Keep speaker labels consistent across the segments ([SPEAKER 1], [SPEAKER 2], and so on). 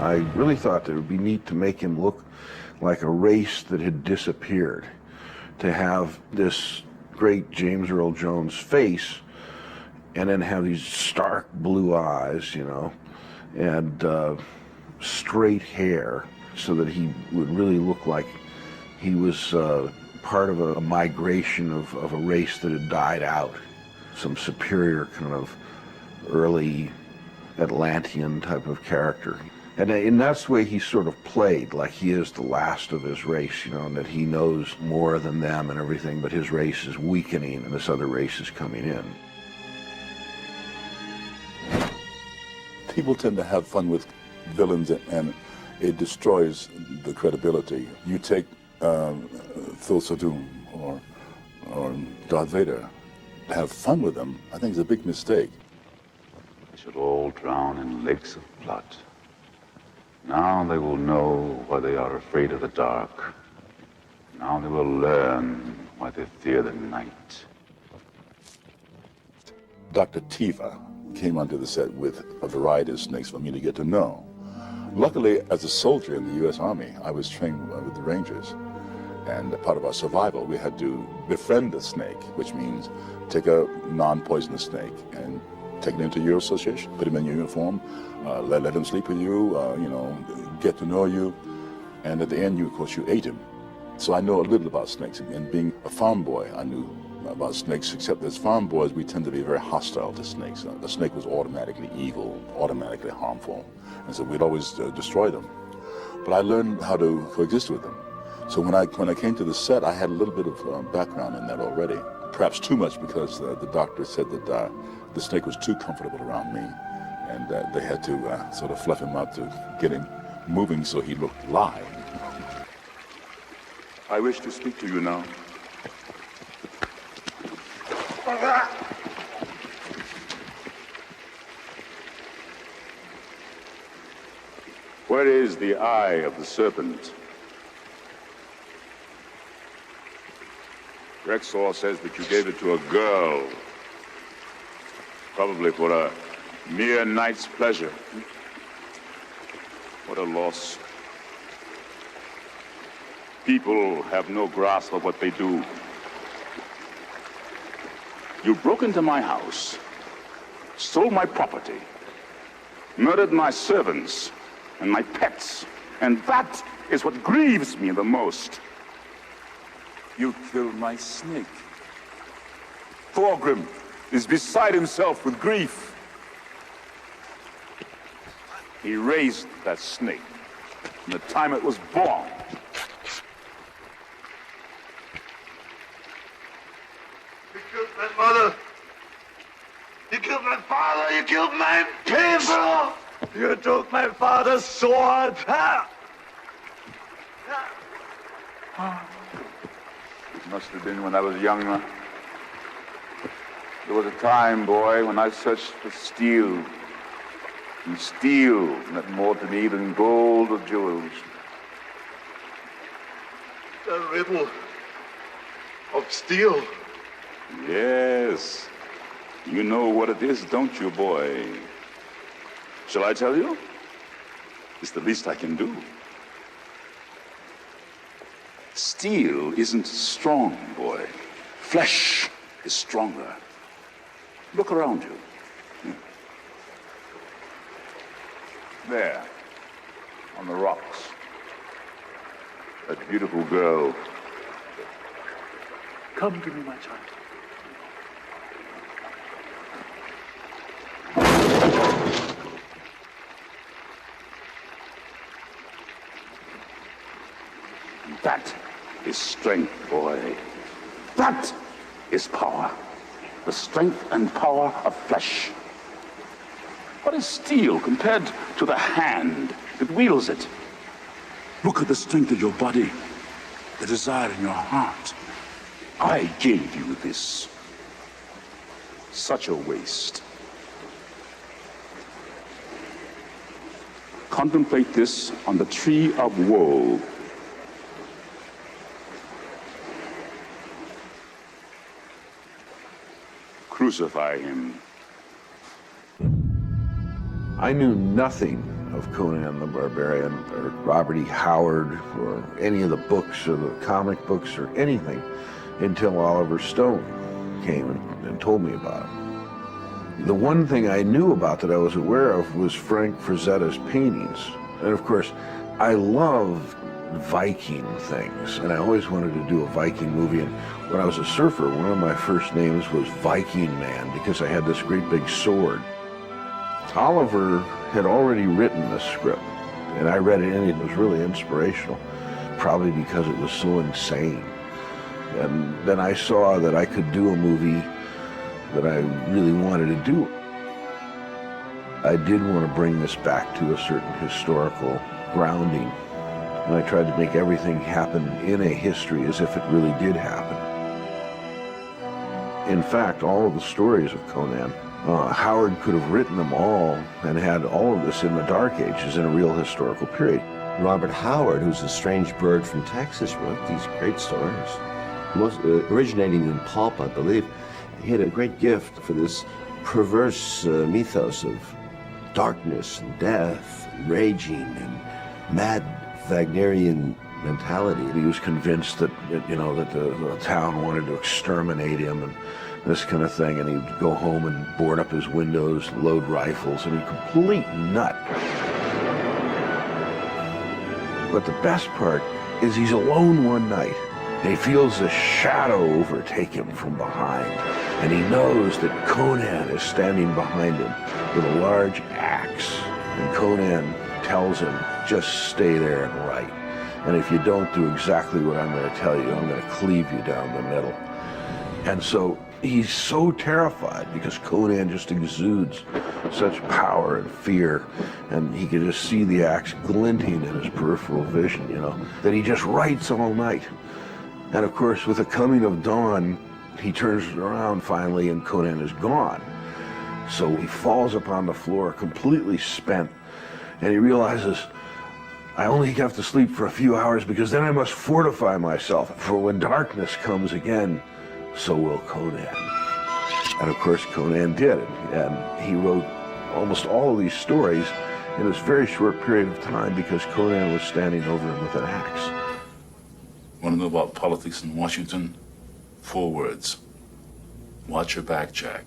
[SPEAKER 1] I really thought that it would be neat to make him look like a race that had disappeared, to have this great James Earl Jones face and then have these stark blue eyes, you know, and straight hair, so that he would really look like he was part of a migration of a race that had died out, some superior kind of early Atlantean type of character. And that's the way he sort of played, like he is the last of his race, you know, and that he knows more than them and everything, but his race is weakening and this other race is coming in.
[SPEAKER 2] People tend to have fun with villains, and it destroys the credibility. You take Thul Sadoun or Darth Vader, have fun with them, I think it's a big mistake.
[SPEAKER 3] They should all drown in lakes of blood. Now they will know why they are afraid of the dark. Now they will learn why they fear the night.
[SPEAKER 2] Dr. Tiva came onto the set with a variety of snakes for me to get to know. Luckily, as a soldier in the U.S. Army, I was trained with the Rangers. And part of our survival, we had to befriend a snake, which means take a non-poisonous snake and take it into your association, put him in your uniform, let him sleep with you, you know, get to know you. And at the end, of course, you ate him. So I know a little about snakes. And being a farm boy, I knew about snakes, except as farm boys, we tend to be very hostile to snakes. A snake was automatically evil, automatically harmful. And so we'd always destroy them. But I learned how to coexist with them. So when I came to the set, I had a little bit of background in that already. Perhaps too much, because the doctor said that the snake was too comfortable around me, and they had to sort of fluff him up to get him moving so he looked live. I wish to speak to you now.
[SPEAKER 3] Where is the eye of the serpent? Rexor says that you gave it to a girl, probably for a mere night's pleasure. What a loss. People have no grasp of what they do. You broke into my house, stole my property, murdered my servants and my pets, and that is what grieves me the most. You killed my snake. Thorgrim is beside himself with grief. He raised that snake from the time it was born.
[SPEAKER 4] You killed my mother. You killed my father. You killed my people. You took my father's sword.
[SPEAKER 3] It must have been when I was younger. There was a time, boy, when I searched for steel. And steel meant more to me than gold or jewels.
[SPEAKER 4] The riddle of steel.
[SPEAKER 3] Yes. You know what it is, don't you, boy? Shall I tell you? It's the least I can do. Steel isn't strong, boy. Flesh is stronger. Look around you. There, on the rocks. That beautiful girl. Come to me, my child. That is strength, boy. That is power. The strength and power of flesh. What is steel compared to the hand that wields it? Look at the strength of your body, the desire in your heart. I gave you this. Such a waste. Contemplate this on the tree of woe. Crucify him.
[SPEAKER 1] I knew nothing of Conan the Barbarian or Robert E. Howard or any of the books or the comic books or anything until Oliver Stone came and told me about it. The one thing I knew about that I was aware of was Frank Frazetta's paintings. And of course, I love Viking things, and I always wanted to do a Viking movie. And when I was a surfer, one of my first names was Viking Man because I had this great big sword. Oliver had already written the script, and I read it, and it was really inspirational, probably because it was so insane. And then I saw that I could do a movie that I really wanted to do. I did want to bring this back to a certain historical grounding, and I tried to make everything happen in a history as if it really did happen. In fact, all of the stories of Conan, Howard could have written them all and had all of this in the Dark Ages in a real historical period.
[SPEAKER 5] Robert Howard, who's a strange bird from Texas, wrote these great stories, most originating in pulp, I believe. He had a great gift for this perverse mythos of darkness and death, and raging and mad Wagnerian mentality.
[SPEAKER 1] He was convinced that the town wanted to exterminate him and this kind of thing, and he'd go home and board up his windows, load rifles, and he's a complete nut. But the best part is he's alone one night, and he feels a shadow overtake him from behind, and he knows that Conan is standing behind him with a large axe, and Conan tells him, just stay there and write. And if you don't do exactly what I'm going to tell you, I'm going to cleave you down the middle. And so he's so terrified because Conan just exudes such power and fear, and he can just see the axe glinting in his peripheral vision, that he just writes all night. And of course, with the coming of dawn, he turns around finally and Conan is gone. So he falls upon the floor completely spent, and he realizes, I only have to sleep for a few hours because then I must fortify myself. For when darkness comes again, so will Conan. And of course, Conan did it. And he wrote almost all of these stories in this very short period of time because Conan was standing over him with an axe.
[SPEAKER 3] Want to know about politics in Washington? 4 words. Watch your back, Jack.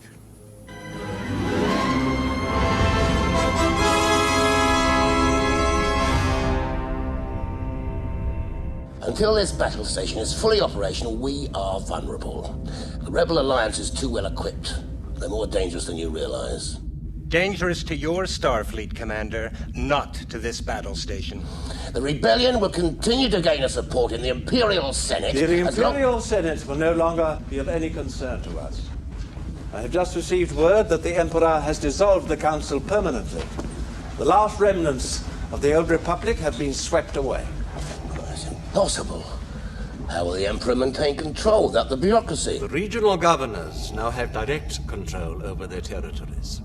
[SPEAKER 6] Until this battle station is fully operational, we are vulnerable. The Rebel Alliance is too well equipped. They're more dangerous than you realize.
[SPEAKER 7] Dangerous to your Starfleet, Commander, not to this battle station.
[SPEAKER 6] The Rebellion will continue to gain a support in the Imperial Senate.
[SPEAKER 8] The Imperial Senate will no longer be of any concern to us. I have just received word that the Emperor has dissolved the Council permanently. The last remnants of the old Republic have been swept away.
[SPEAKER 6] It's impossible. How will the Emperor maintain control without the bureaucracy?
[SPEAKER 8] The regional governors now have direct control over their territories.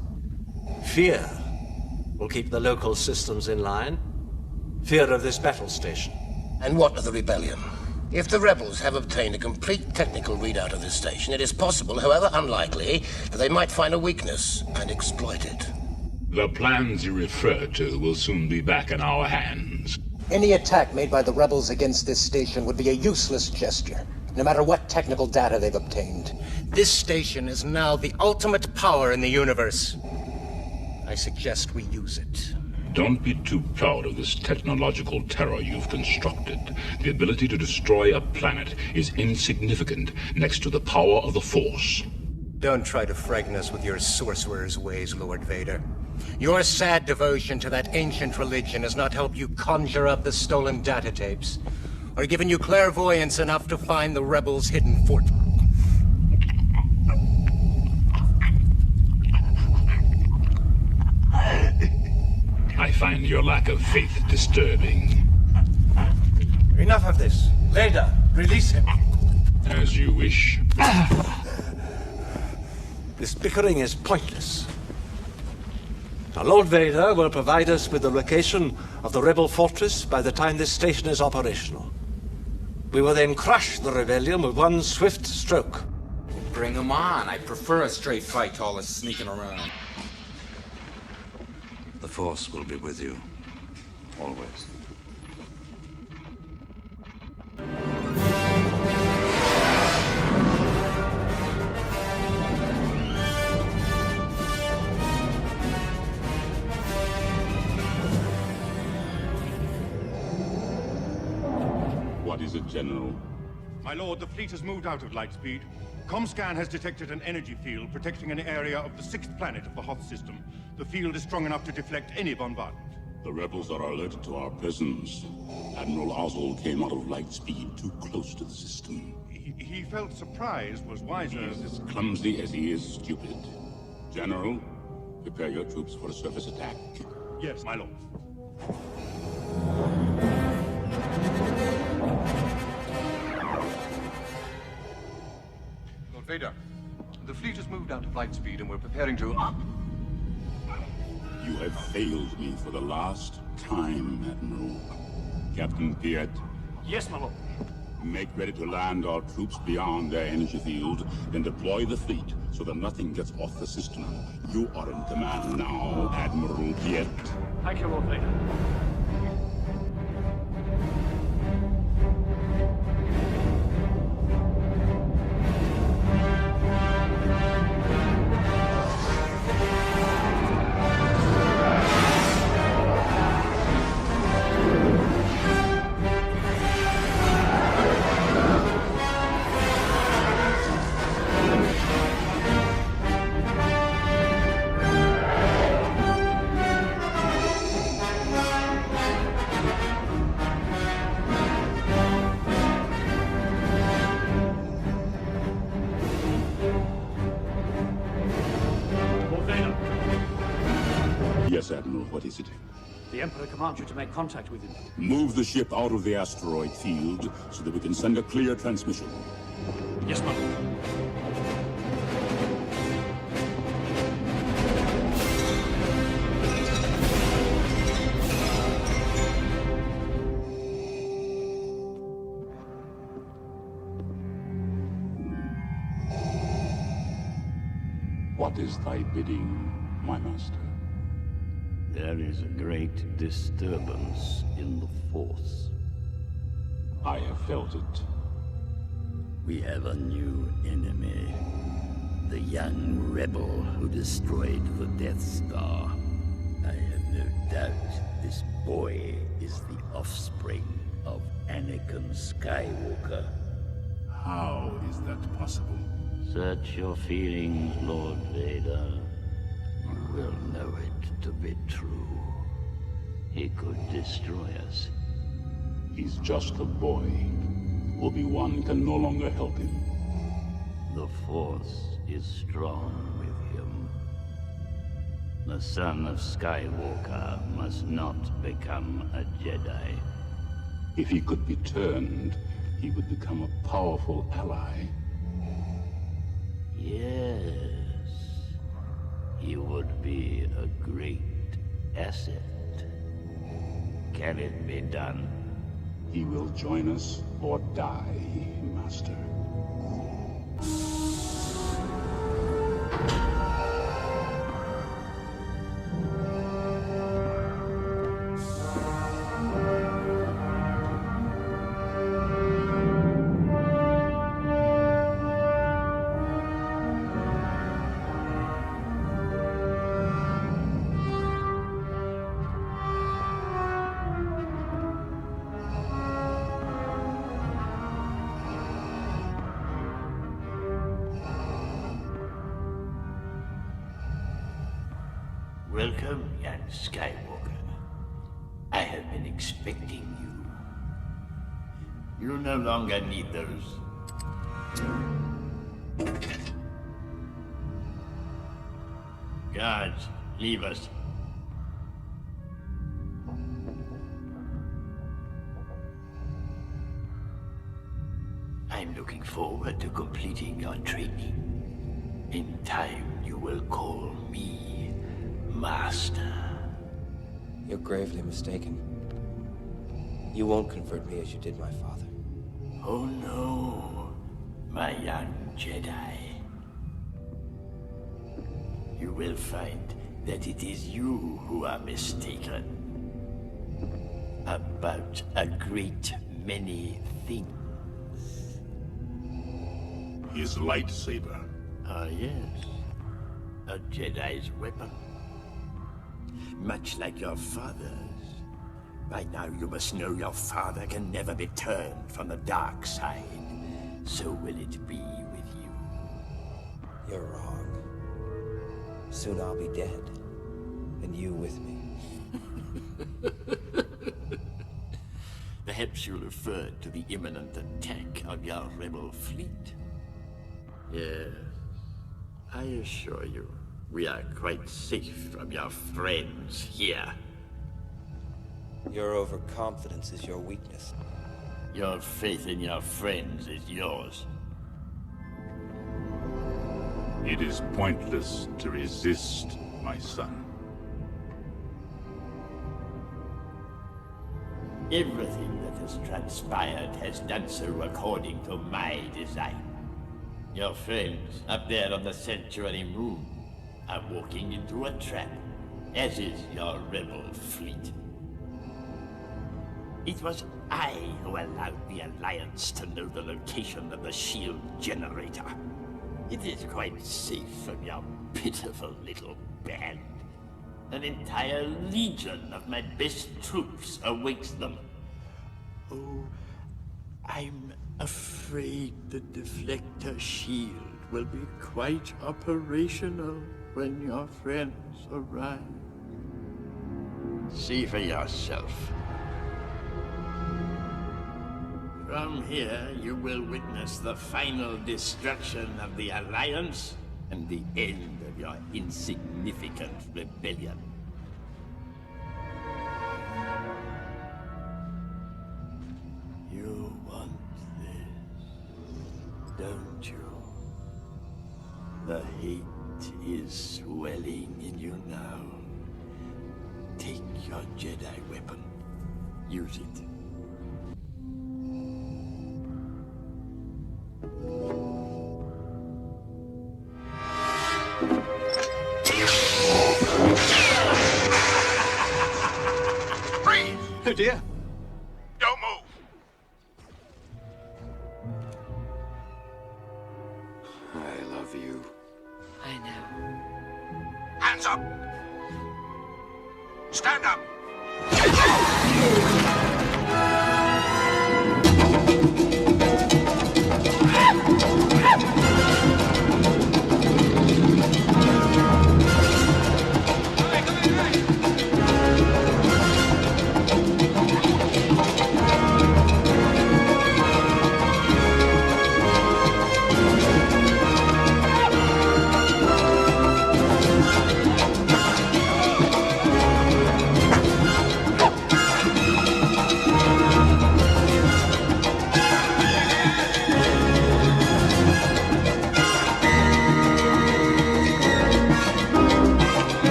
[SPEAKER 8] Fear will keep the local systems in line. Fear of this battle station.
[SPEAKER 6] And what of the Rebellion? If the rebels have obtained a complete technical readout of this station, it is possible, however unlikely, that they might find a weakness and exploit it.
[SPEAKER 9] The plans you refer to will soon be back in our hands.
[SPEAKER 7] Any attack made by the rebels against this station would be a useless gesture, no matter what technical data they've obtained. This station is now the ultimate power in the universe. I suggest we use it.
[SPEAKER 9] Don't be too proud of this technological terror you've constructed. The ability to destroy a planet is insignificant next to the power of the Force.
[SPEAKER 7] Don't try to frighten us with your sorcerer's ways, Lord Vader. Your sad devotion to that ancient religion has not helped you conjure up the stolen data tapes, or given you clairvoyance enough to find the rebels' hidden fort.
[SPEAKER 9] I find your lack of faith disturbing.
[SPEAKER 8] Enough of this. Vader, release him.
[SPEAKER 9] As you wish.
[SPEAKER 8] This bickering is pointless. Now, Lord Vader will provide us with the location of the rebel fortress by the time this station is operational. We will then crush the rebellion with one swift stroke.
[SPEAKER 10] Bring them on. I prefer a straight fight to all this sneaking around.
[SPEAKER 11] The Force will be with you.
[SPEAKER 9] Always.
[SPEAKER 3] What is it, General?
[SPEAKER 11] My lord, the fleet has moved out of Lightspeed. Comscan has detected an energy field protecting an area of the 6th planet of the Hoth system. The field is strong enough to deflect any bombardment.
[SPEAKER 3] The rebels are alerted to our presence. Admiral Oswald came out of Lightspeed too close to the system.
[SPEAKER 11] He felt surprise was wiser.
[SPEAKER 3] He is as clumsy as he is stupid. General, prepare your troops for a surface attack.
[SPEAKER 11] Yes, my lord.
[SPEAKER 12] Lord Vader, the fleet has moved out of Lightspeed and we're preparing to...
[SPEAKER 3] You have failed me for the last time, Admiral. Captain Piet.
[SPEAKER 12] Yes, my lord.
[SPEAKER 3] Make ready to land our troops beyond their energy field, then deploy the fleet so that nothing gets off the system. You are in command now, Admiral Piet.
[SPEAKER 12] Thank you, Lord Vader.
[SPEAKER 3] Yes, Admiral, what is it?
[SPEAKER 12] The Emperor commands you to make contact with him.
[SPEAKER 3] Move the ship out of the asteroid field so that we can send a clear transmission.
[SPEAKER 12] Yes, my lord.
[SPEAKER 3] What is thy bidding, my master?
[SPEAKER 13] There is a great disturbance in the Force.
[SPEAKER 3] I have felt it.
[SPEAKER 13] We have a new enemy. The young rebel who destroyed the Death Star. I have no doubt this boy is the offspring of Anakin Skywalker.
[SPEAKER 3] How is that possible?
[SPEAKER 13] Search your feelings, Lord Vader. You will know it to be true. He could destroy us.
[SPEAKER 3] He's just a boy. Obi-Wan can no longer help him.
[SPEAKER 13] The Force is strong with him. The son of Skywalker must not become a Jedi.
[SPEAKER 3] If he could be turned, he would become a powerful ally.
[SPEAKER 13] Yes. He would be a great asset. Can it be done?
[SPEAKER 3] He will join us or die, Master.
[SPEAKER 13] Welcome, young Skywalker. I have been expecting you. You no longer need those. Guards, leave us. I'm looking forward to completing your training. In time, you will call me Master.
[SPEAKER 14] You're gravely mistaken. You won't convert me as you did my father.
[SPEAKER 13] Oh no, my young Jedi. You will find that it is you who are mistaken. about a great many things.
[SPEAKER 9] His lightsaber.
[SPEAKER 13] Ah, yes. A Jedi's weapon. Much like your father's. By now you must know your father can never be turned from the dark side. So will it be with you.
[SPEAKER 14] You're wrong. Soon I'll be dead. And you with me.
[SPEAKER 13] Perhaps you referred to the imminent attack on your rebel fleet. Yes. I assure you, we are quite safe from your friends here.
[SPEAKER 14] Your overconfidence is your weakness.
[SPEAKER 13] Your faith in your friends is yours.
[SPEAKER 9] It is pointless to resist, my son.
[SPEAKER 13] Everything that has transpired has done so according to my design. Your friends up there on the Sanctuary Moon are walking into a trap, as is your rebel fleet. It was I who allowed the Alliance to know the location of the shield generator. It is quite safe from your pitiful little band. An entire legion of my best troops awaits them. Oh, I'm afraid the deflector shield will be quite operational when your friends arrive. See for yourself. From here, you will witness the final destruction of the Alliance and the end of your insignificant rebellion. You want this, don't you? The hate is swelling in you now. Take your Jedi weapon. Use it.
[SPEAKER 8] Oh dear.
[SPEAKER 3] Don't move.
[SPEAKER 10] I love you.
[SPEAKER 15] I know.
[SPEAKER 3] Hands up. Stand up.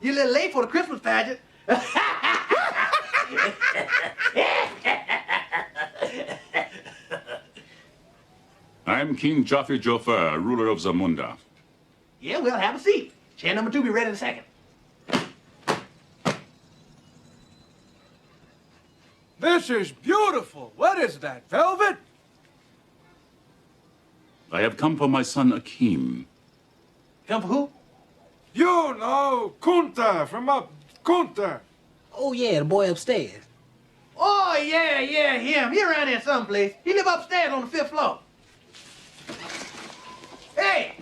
[SPEAKER 16] You a little late for the Christmas pageant.
[SPEAKER 9] I'm King Joffrey Joffer, ruler of Zamunda.
[SPEAKER 16] Yeah, well, have a seat. Chair number 2 be ready in a second.
[SPEAKER 8] This is beautiful. What is that, velvet?
[SPEAKER 9] I have come for my son Akeem.
[SPEAKER 16] Come for who?
[SPEAKER 8] You know, Kunta from up Kunta.
[SPEAKER 16] Oh, yeah, the boy upstairs. Oh, yeah, him. He around here someplace. He live upstairs on the 5th floor. Hey,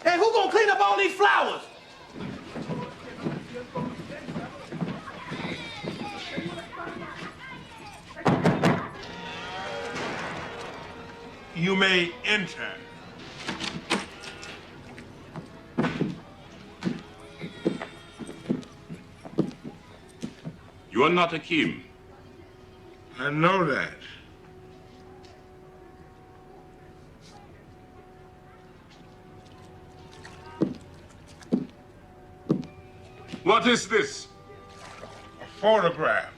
[SPEAKER 16] who gonna clean up all these flowers?
[SPEAKER 17] You may enter.
[SPEAKER 9] You are not Hakim.
[SPEAKER 17] I know that.
[SPEAKER 9] What is this?
[SPEAKER 17] A photograph.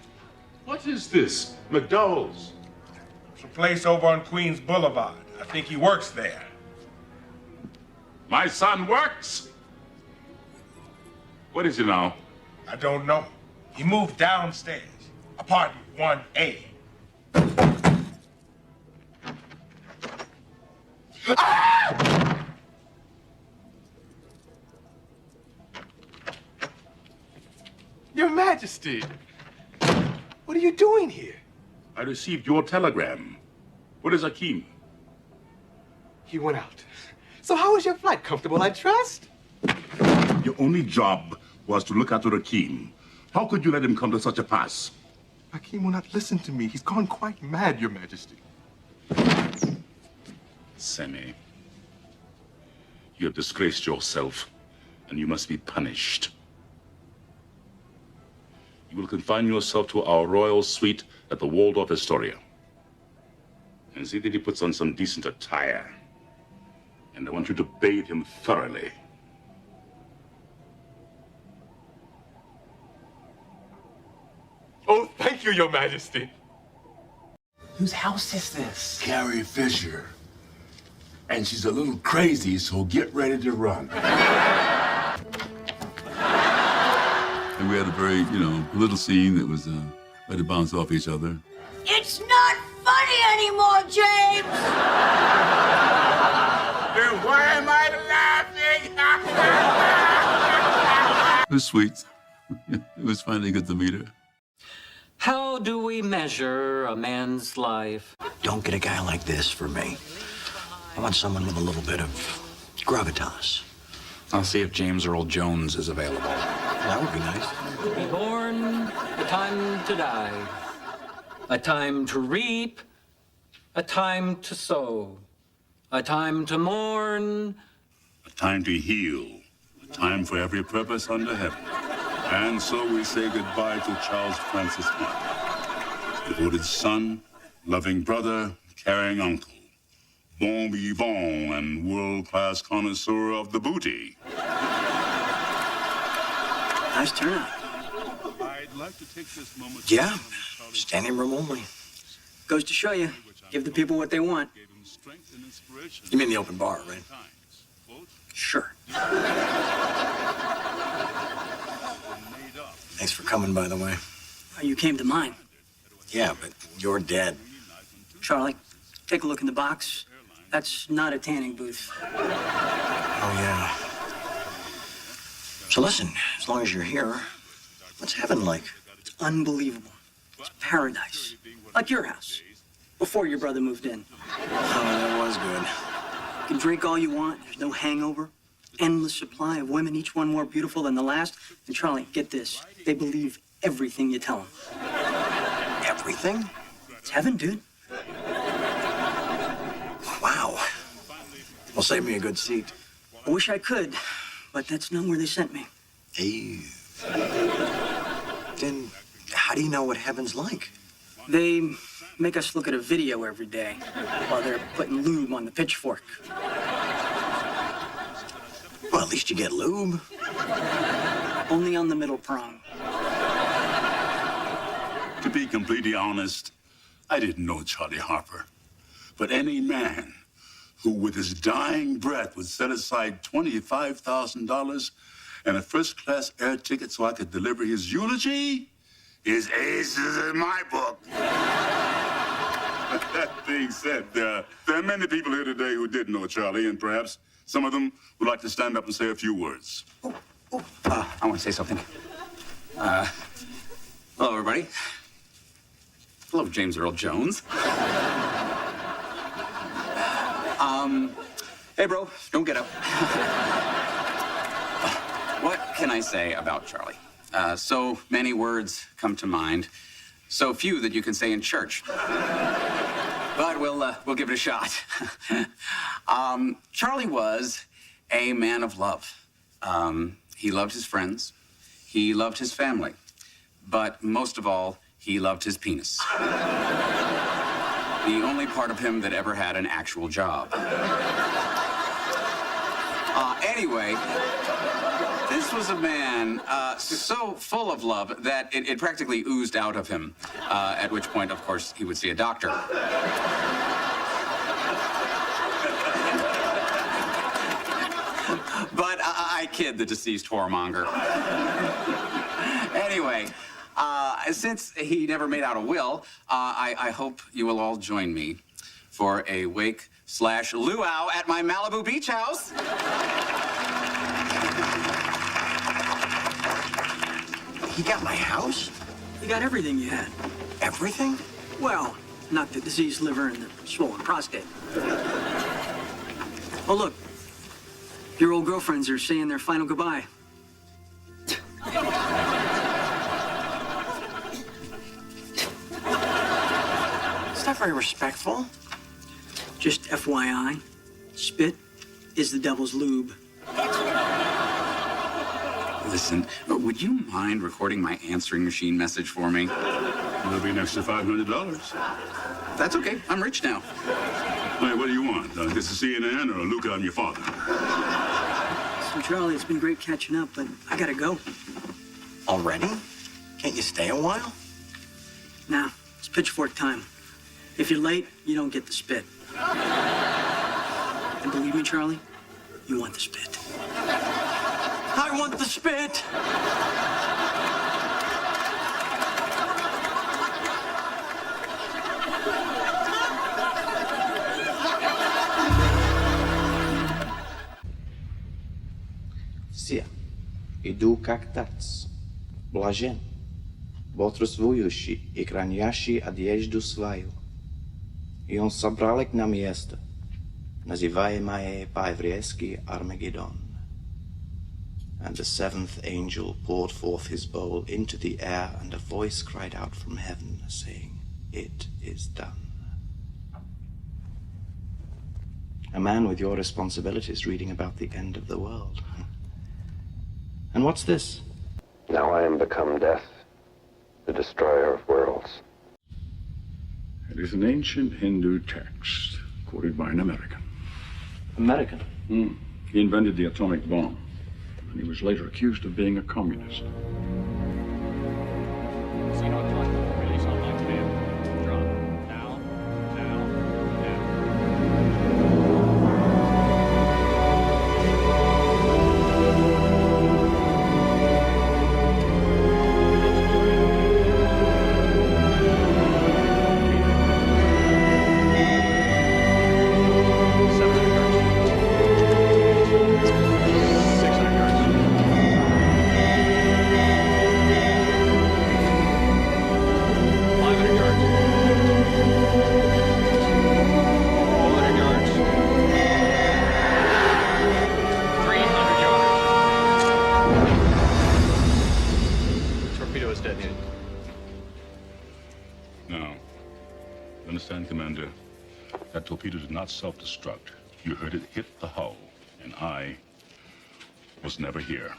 [SPEAKER 9] What is this? McDowell's.
[SPEAKER 17] It's a place over on Queens Boulevard. I think he works there.
[SPEAKER 9] My son works? What is it now?
[SPEAKER 17] I don't know. He moved downstairs. Apartment 1A. Ah!
[SPEAKER 12] Your Majesty! What are you doing here?
[SPEAKER 9] I received your telegram. What is Hakim?
[SPEAKER 12] He went out. So how was your flight? Comfortable, I trust?
[SPEAKER 9] Your only job was to look after Hakim. How could you let him come to such a pass?
[SPEAKER 12] Hakim will not listen to me. He's gone quite mad, Your Majesty.
[SPEAKER 9] Semi, you have disgraced yourself, and you must be punished. You will confine yourself to our royal suite at the Waldorf Astoria. And see that he puts on some decent attire. And I want you to bathe him thoroughly.
[SPEAKER 12] Oh, thank you, Your Majesty.
[SPEAKER 18] Whose house is this? Carrie Fisher. And she's a little crazy, so get ready to run.
[SPEAKER 19] And we had a very, little scene that was ready to bounce off each other.
[SPEAKER 20] It's not funny anymore, James!
[SPEAKER 18] Then why am I laughing?
[SPEAKER 19] It was sweet. It was finally good to meet her.
[SPEAKER 21] How do we measure a man's life?
[SPEAKER 22] Don't get a guy like this for me. I want someone with a little bit of gravitas.
[SPEAKER 23] I'll see if James Earl Jones is available.
[SPEAKER 22] That would be nice.
[SPEAKER 21] Be born, a time to die. A time to reap, a time to sow. A time to mourn.
[SPEAKER 9] A time to heal. A time for every purpose under heaven. And so we say goodbye to Charles Francis Martin. Devoted son, loving brother, caring uncle. Bon vivant and world-class connoisseur of the booty.
[SPEAKER 22] Nice turnout.
[SPEAKER 9] I'd like to take this moment.
[SPEAKER 22] Yeah, standing room only.
[SPEAKER 24] Goes to show you, give the people what they want.
[SPEAKER 22] You mean the open bar, right?
[SPEAKER 24] Sure.
[SPEAKER 22] Thanks for coming, by the way.
[SPEAKER 24] You came to mine.
[SPEAKER 22] Yeah, but you're dead.
[SPEAKER 24] Charlie, take a look in the box. That's not a tanning booth.
[SPEAKER 22] Oh, yeah. So listen, as long as you're here, what's heaven like?
[SPEAKER 24] It's unbelievable. It's paradise. Like your house. Before your brother moved in.
[SPEAKER 22] Oh, that was good.
[SPEAKER 24] You can drink all you want. There's no hangover. Endless supply of women, each one more beautiful than the last. And Charlie, get this. They believe everything you tell them.
[SPEAKER 22] Everything?
[SPEAKER 24] It's heaven, dude.
[SPEAKER 22] Wow. Well, save me a good seat.
[SPEAKER 24] I wish I could, but that's not where they sent me.
[SPEAKER 22] Hey. Then how do you know what heaven's like?
[SPEAKER 24] They make us look at a video every day while they're putting lube on the pitchfork.
[SPEAKER 22] Well, at least you get lube.
[SPEAKER 24] Only on the middle prong.
[SPEAKER 9] To be completely honest, I didn't know Charlie Harper. But any man who with his dying breath would set aside $25,000 and a first-class air ticket so I could deliver his eulogy is aces in my book. That being said, there are many people here today who did know Charlie, and perhaps some of them would like to stand up and say a few words.
[SPEAKER 23] I want to say something. Hello, everybody. Hello, James Earl Jones. Hey, bro, don't get up. What can I say about Charlie? So many words come to mind, so few that you can say in church. But we'll give it a shot. Charlie was a man of love. He loved his friends. He loved his family. But most of all, he loved his penis. The only part of him that ever had an actual job. Anyway, this was a man so full of love that it practically oozed out of him, at which point, of course, he would see a doctor. But I kid the deceased whoremonger. Anyway, since he never made out a will, I hope you will all join me for a wake/luau at my Malibu beach house.
[SPEAKER 24] He got my house? He got everything you had. Everything? Well, not the diseased liver and the swollen prostate. Oh, look. Your old girlfriends are saying their final goodbye. It's not very respectful. Just FYI, spit is the devil's lube.
[SPEAKER 23] Listen, would you mind recording my answering machine message for me?
[SPEAKER 9] It'll be an extra $500.
[SPEAKER 23] That's okay. I'm rich now.
[SPEAKER 9] Hey, what do you want? This is CNN or Luca and your father?
[SPEAKER 24] So, Charlie, it's been great catching up, but I gotta go.
[SPEAKER 6] Already? Can't you stay a while?
[SPEAKER 24] Nah, it's pitchfork time. If you're late, you don't get the spit. And believe me, Charlie, you want the spit. I want the spit!
[SPEAKER 1] Все, иду как тац, блажен, бодрствующий и хранящий одежду свою. И он собрал их на место, называемое по-еврейски Армагеддон. And the seventh angel poured forth his bowl into the air, and a voice cried out from heaven, saying, "It is done." A man with your responsibilities reading about the end of the world. And what's this?
[SPEAKER 10] Now I am become death, the destroyer of worlds.
[SPEAKER 18] It is an ancient Hindu text, quoted by an American.
[SPEAKER 1] American?
[SPEAKER 18] He invented the atomic bomb, and he was later accused of being a communist.
[SPEAKER 9] Self-destruct. You heard it hit the hull, and I was never here.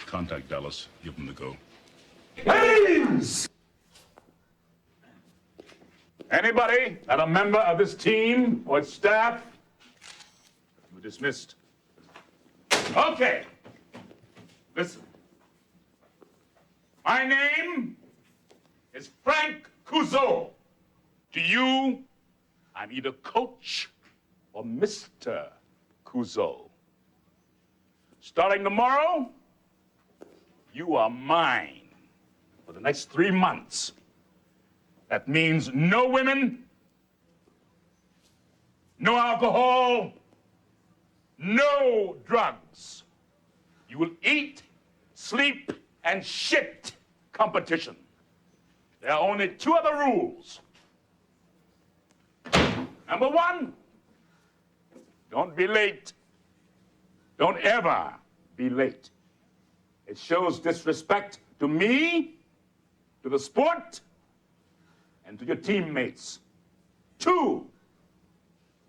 [SPEAKER 9] Contact Dallas. Give them the go.
[SPEAKER 3] Hayes! Anybody not a member of this team or its staff? You're dismissed. Okay. Listen. My name is Frank Couzeau. To you, I'm either Coach or Mr. Couzeau. Starting tomorrow, you are mine for the next 3 months. That means no women, no alcohol, no drugs. You will eat, sleep, and shit competition. There are only 2 other rules. Number 1, don't be late. Don't ever be late. It shows disrespect to me, to the sport, and to your teammates. 2,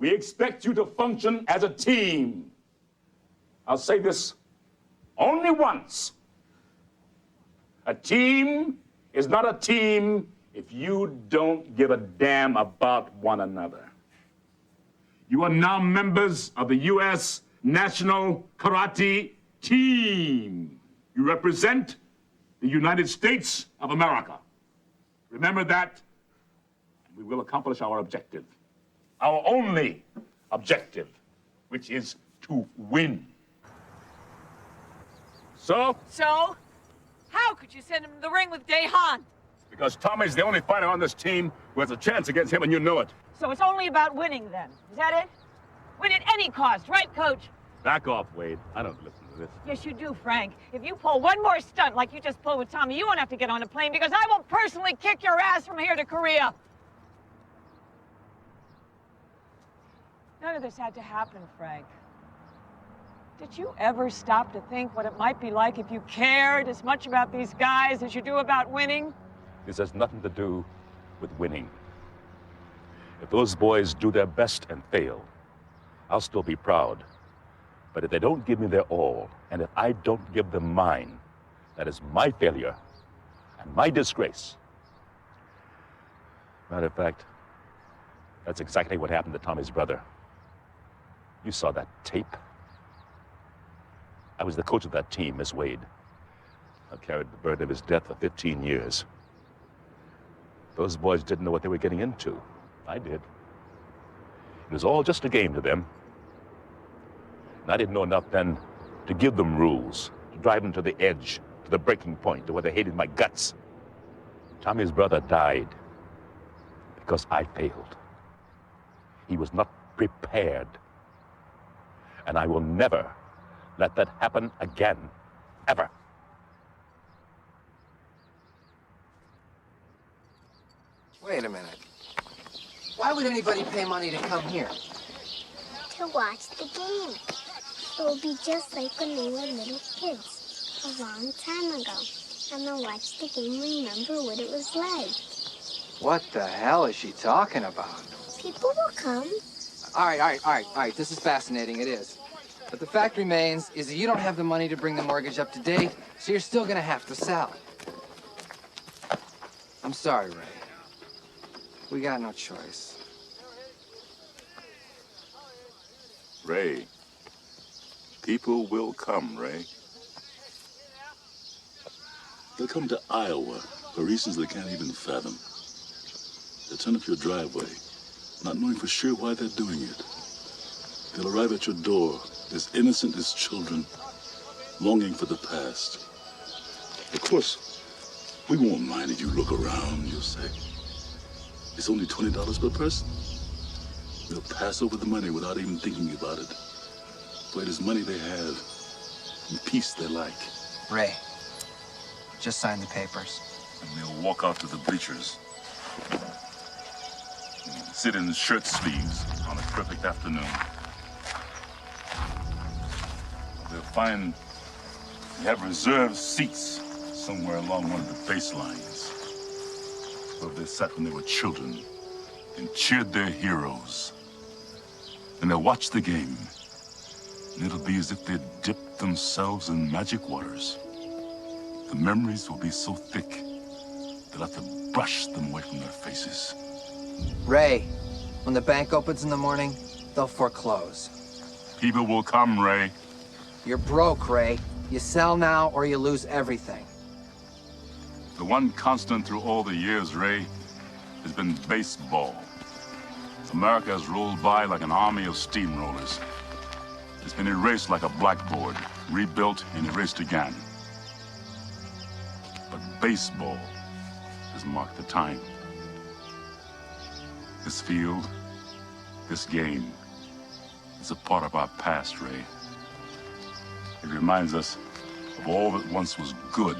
[SPEAKER 3] we expect you to function as a team. I'll say this only once. A team is not a team if you don't give a damn about one another. You are now members of the U.S. National Karate Team. You represent the United States of America. Remember that, and we will accomplish our objective. Our only objective, which is to win. So?
[SPEAKER 2] So? How could you send him to the ring with Daehan?
[SPEAKER 3] Because Tommy's the only fighter on this team who has a chance against him, and you know it.
[SPEAKER 2] So it's only about winning, then. Is that it? Win at any cost, right, Coach?
[SPEAKER 3] Back off, Wade. I don't listen to this.
[SPEAKER 2] Yes, you do, Frank. If you pull one more stunt like you just pulled with Tommy, you won't have to get on a plane because I will personally kick your ass from here to Korea. None of this had to happen, Frank. Did you ever stop to think what it might be like if you cared as much about these guys as you do about winning?
[SPEAKER 3] This has nothing to do with winning. If those boys do their best and fail, I'll still be proud. But if they don't give me their all, and if I don't give them mine, that is my failure and my disgrace. Matter of fact, that's exactly what happened to Tommy's brother. You saw that tape. I was the coach of that team, Miss Wade. I've carried the burden of his death for 15 years. Those boys didn't know what they were getting into. I did. It was all just a game to them. And I didn't know enough then to give them rules, to drive them to the edge, to the breaking point, to where they hated my guts. Tommy's brother died because I failed. He was not prepared. And I will never let that happen again, ever.
[SPEAKER 14] Wait a minute. Why would anybody pay money to come here?
[SPEAKER 4] To watch the game. It'll be just like when we were little kids, a long time ago. And then watch the game and remember what it was like.
[SPEAKER 14] What the hell is she talking about?
[SPEAKER 4] People will come.
[SPEAKER 14] All right. This is fascinating, it is. But the fact remains is that you don't have the money to bring the mortgage up to date, so you're still gonna have to sell. I'm sorry, Ray. We got no choice.
[SPEAKER 3] Ray, people will come, Ray.
[SPEAKER 9] They'll come to Iowa for reasons they can't even fathom. They'll turn up your driveway, not knowing for sure why they're doing it. They'll arrive at your door as innocent as children, longing for the past. Of course, we won't mind if you look around, you'll say. It's only $20 per person. They'll pass over the money without even thinking about it. For it is money they have, and peace they like.
[SPEAKER 14] Ray, just sign the papers.
[SPEAKER 9] And they'll walk out to the bleachers. Sit in shirt sleeves on a perfect afternoon. They'll find you have reserved seats somewhere along one of the baselines. Where they sat when they were children and cheered their heroes. And they'll watch the game. And it'll be as if they'd dipped themselves in magic waters. The memories will be so thick, they'll have to brush them away from their faces.
[SPEAKER 14] Ray, when the bank opens in the morning, they'll foreclose.
[SPEAKER 9] People will come, Ray.
[SPEAKER 14] You're broke, Ray. You sell now or you lose everything.
[SPEAKER 9] The one constant through all the years, Ray, has been baseball. America has rolled by like an army of steamrollers. It's been erased like a blackboard, rebuilt and erased again. But baseball has marked the time. This field, this game, is a part of our past, Ray. It reminds us of all that once was good,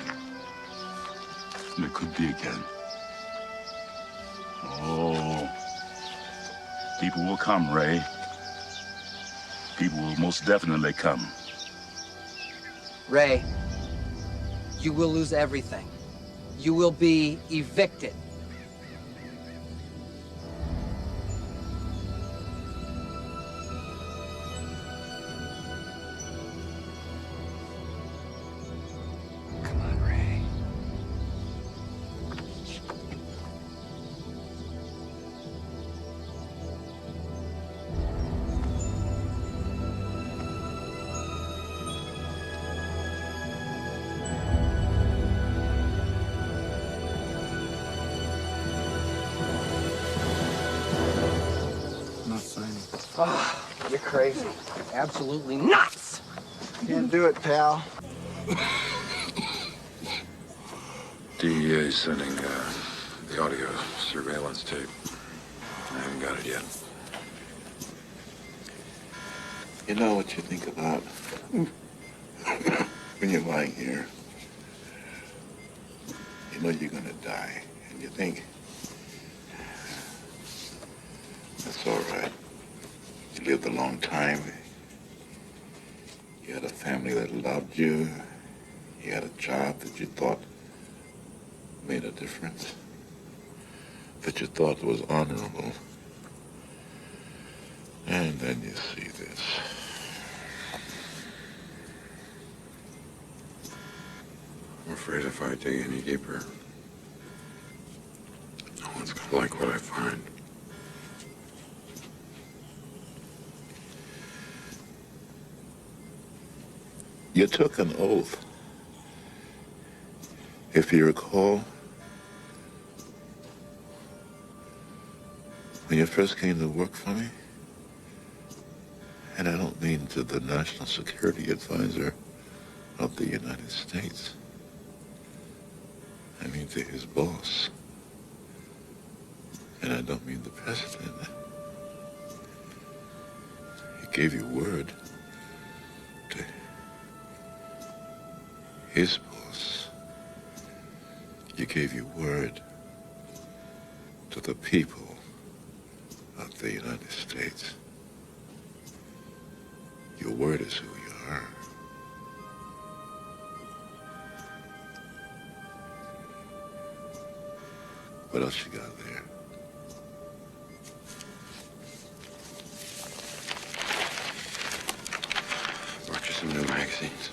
[SPEAKER 9] and it could be again. Oh, people will come, Ray. People will most definitely come.
[SPEAKER 14] Ray, you will lose everything. You will be evicted.
[SPEAKER 16] Oh, you're crazy. Absolutely nuts!
[SPEAKER 5] Can't do it, pal.
[SPEAKER 10] DEA sending the audio surveillance tape. I haven't got it yet.
[SPEAKER 7] You know what you think about when you're lying here? You know you're gonna die, and you think, that's all right. You lived a long time. You had a family that loved you. You had a job that you thought made a difference, that you thought was honorable. And then you see this.
[SPEAKER 10] I'm afraid if I dig any deeper, no one's gonna like what I find.
[SPEAKER 7] You took an oath. If you recall, when you first came to work for me, and I don't mean to the National Security Advisor of the United States, I mean to his boss, and I don't mean the president. He gave you word to his boss. You gave your word to the people of the United States. Your word is who you are. What else you got there?
[SPEAKER 10] Brought you some new magazines.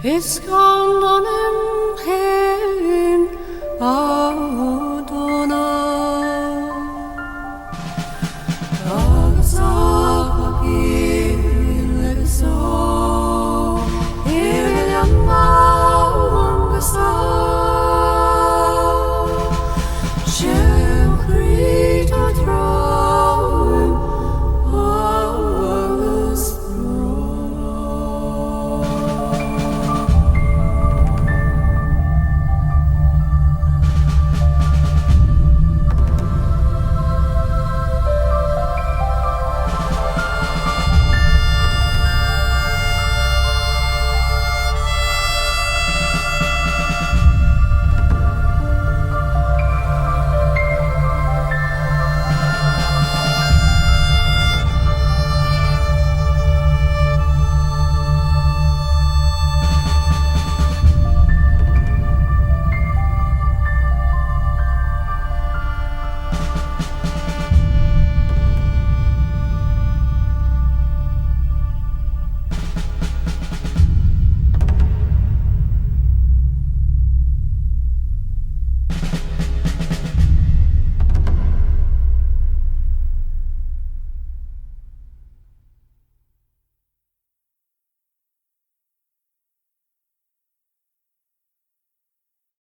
[SPEAKER 11] It's gone on in, oh.